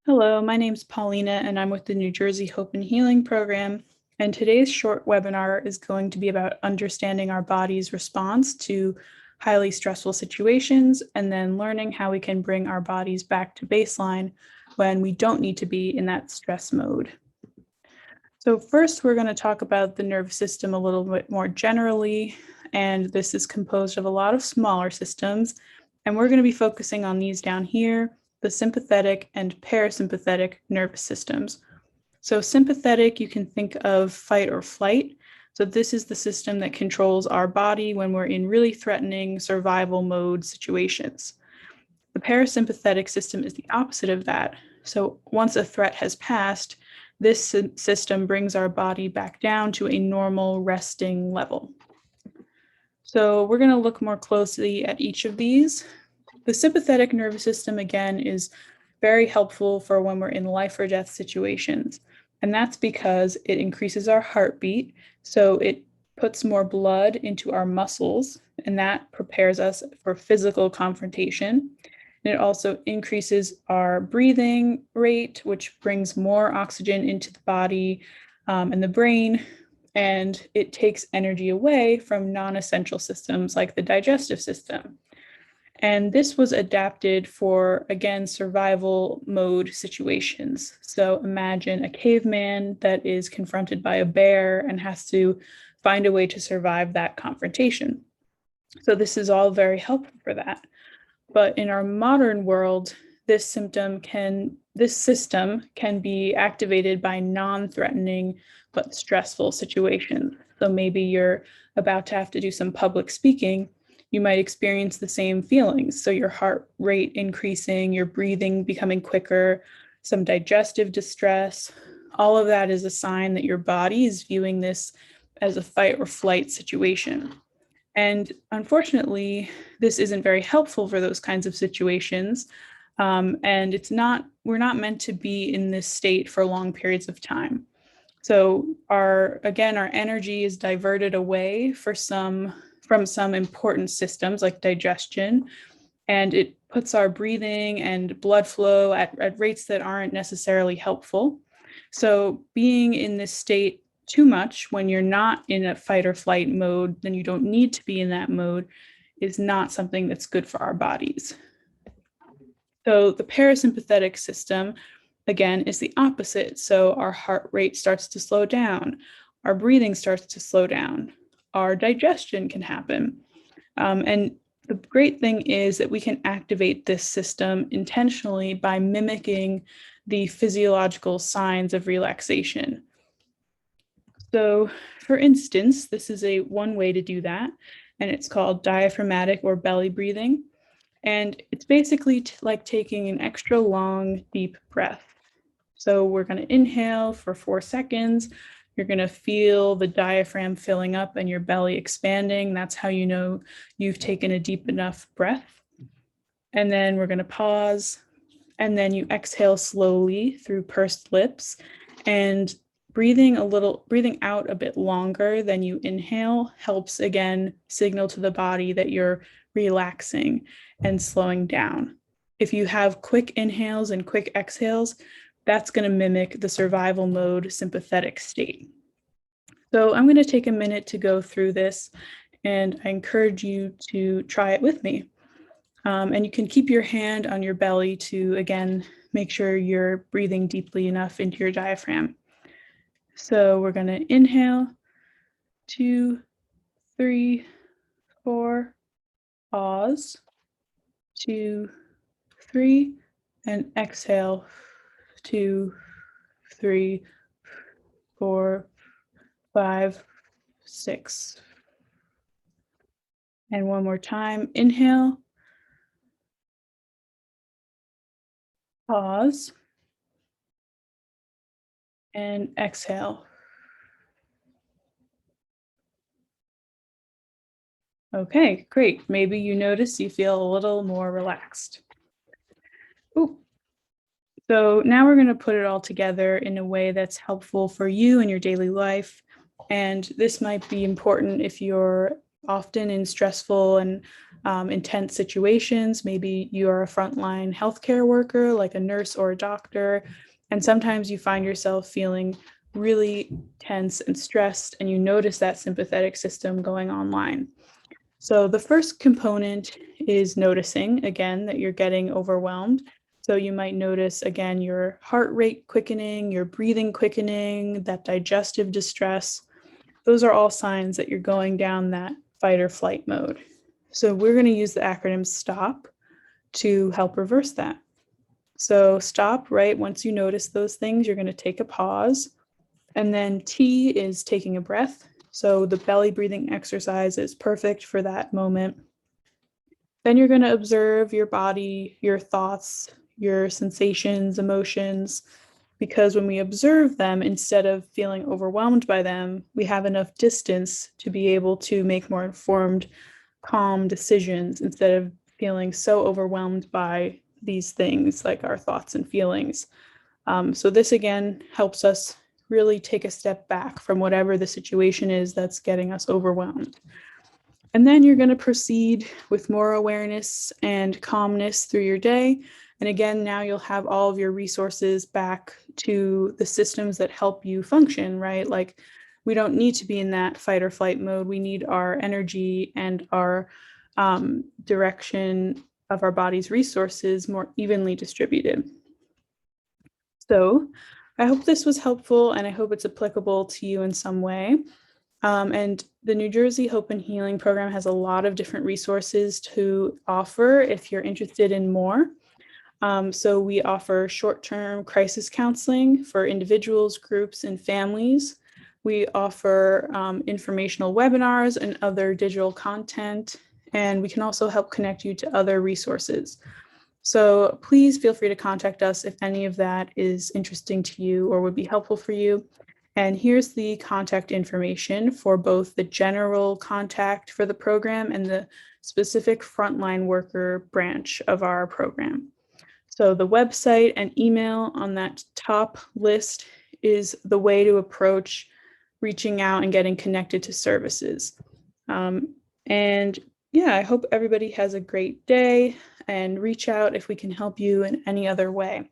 Hello, my name is Paulina and I'm with the New Jersey Hope and Healing Program. And today's short webinar is going to be about understanding our body's response to highly stressful situations and then learning how we can bring our bodies back to baseline when we don't need to be in that stress mode. So first, we're going to talk about the nervous system a little bit more generally. And this is composed of a lot of smaller systems. And we're going to be focusing on these down here, the sympathetic and parasympathetic nervous systems. So sympathetic, you can think of fight or flight. So this is the system that controls our body when we're in really threatening survival mode situations. The parasympathetic system is the opposite of that. So once a threat has passed, this system brings our body back down to a normal resting level. So we're going to look more closely at each of these. The sympathetic nervous system, again, is very helpful for when we're in life or death situations. And that's because it increases our heartbeat. So it puts more blood into our muscles, and that prepares us for physical confrontation. And it also increases our breathing rate, which brings more oxygen into the body and the brain. And it takes energy away from non-essential systems like the digestive system. And this was adapted for, again, survival mode situations. So imagine a caveman that is confronted by a bear and has to find a way to survive that confrontation. So this is all very helpful for that. But in our modern world, this system can be activated by non-threatening but stressful situations. So maybe you're about to have to do some public speaking. You might experience the same feelings. So your heart rate increasing, your breathing becoming quicker, some digestive distress. All of that is a sign that your body is viewing this as a fight or flight situation. And unfortunately, this isn't very helpful for those kinds of situations. And we're not meant to be in this state for long periods of time. So our energy is diverted away from some important systems like digestion, and it puts our breathing and blood flow at rates that aren't necessarily helpful. So being in this state too much when you're not in a fight or flight mode, then you don't need to be in that mode, is not something that's good for our bodies. So the parasympathetic system, again, is the opposite. So our heart rate starts to slow down, our breathing starts to slow down, our digestion can happen. And the great thing is that we can activate this system intentionally by mimicking the physiological signs of relaxation. So for instance, this is one way to do that, and it's called diaphragmatic or belly breathing. And it's basically like taking an extra long, deep breath. So we're going to inhale for 4 seconds. You're going to feel the diaphragm filling up and your belly expanding. That's how you know you've taken a deep enough breath. And then we're going to pause. And then you exhale slowly through pursed lips, and breathing out a bit longer than you inhale helps, again, signal to the body that you're relaxing and slowing down. If you have quick inhales and quick exhales, that's going to mimic the survival mode sympathetic state. So I'm going to take a minute to go through this, and I encourage you to try it with me. And you can keep your hand on your belly to, again, make sure you're breathing deeply enough into your diaphragm. So we're going to inhale, 2, 3, 4, pause, 2, 3, and exhale, 2, 3, 4, 5, 6. And one more time, inhale, pause, and exhale. Okay, great. Maybe you notice you feel a little more relaxed. Ooh. So now we're going to put it all together in a way that's helpful for you in your daily life. And this might be important if you're often in stressful and intense situations. Maybe you are a frontline healthcare worker, like a nurse or a doctor, and sometimes you find yourself feeling really tense and stressed, and you notice that sympathetic system going online. So the first component is noticing, again, that you're getting overwhelmed. So you might notice, again, your heart rate quickening, your breathing quickening, that digestive distress. Those are all signs that you're going down that fight or flight mode. So we're going to use the acronym STOP to help reverse that. So stop, right? Once you notice those things, you're going to take a pause. And then T is taking a breath. So the belly breathing exercise is perfect for that moment. Then you're going to observe your body, your thoughts, your sensations, emotions, because when we observe them, instead of feeling overwhelmed by them, we have enough distance to be able to make more informed, calm decisions instead of feeling so overwhelmed by these things like our thoughts and feelings. So this again helps us really take a step back from whatever the situation is that's getting us overwhelmed. And then you're going to proceed with more awareness and calmness through your day. And again, now you'll have all of your resources back to the systems that help you function, right? Like we don't need to be in that fight or flight mode. We need our energy and our direction of our body's resources more evenly distributed. So I hope this was helpful, and I hope it's applicable to you in some way. And the New Jersey Hope and Healing Program has a lot of different resources to offer if you're interested in more. So we offer short-term crisis counseling for individuals, groups, and families. We offer informational webinars and other digital content, and we can also help connect you to other resources. So please feel free to contact us if any of that is interesting to you or would be helpful for you. And here's the contact information for both the general contact for the program and the specific frontline worker branch of our program. So the website and email on that top list is the way to approach reaching out and getting connected to services. And yeah, I hope everybody has a great day, and reach out if we can help you in any other way.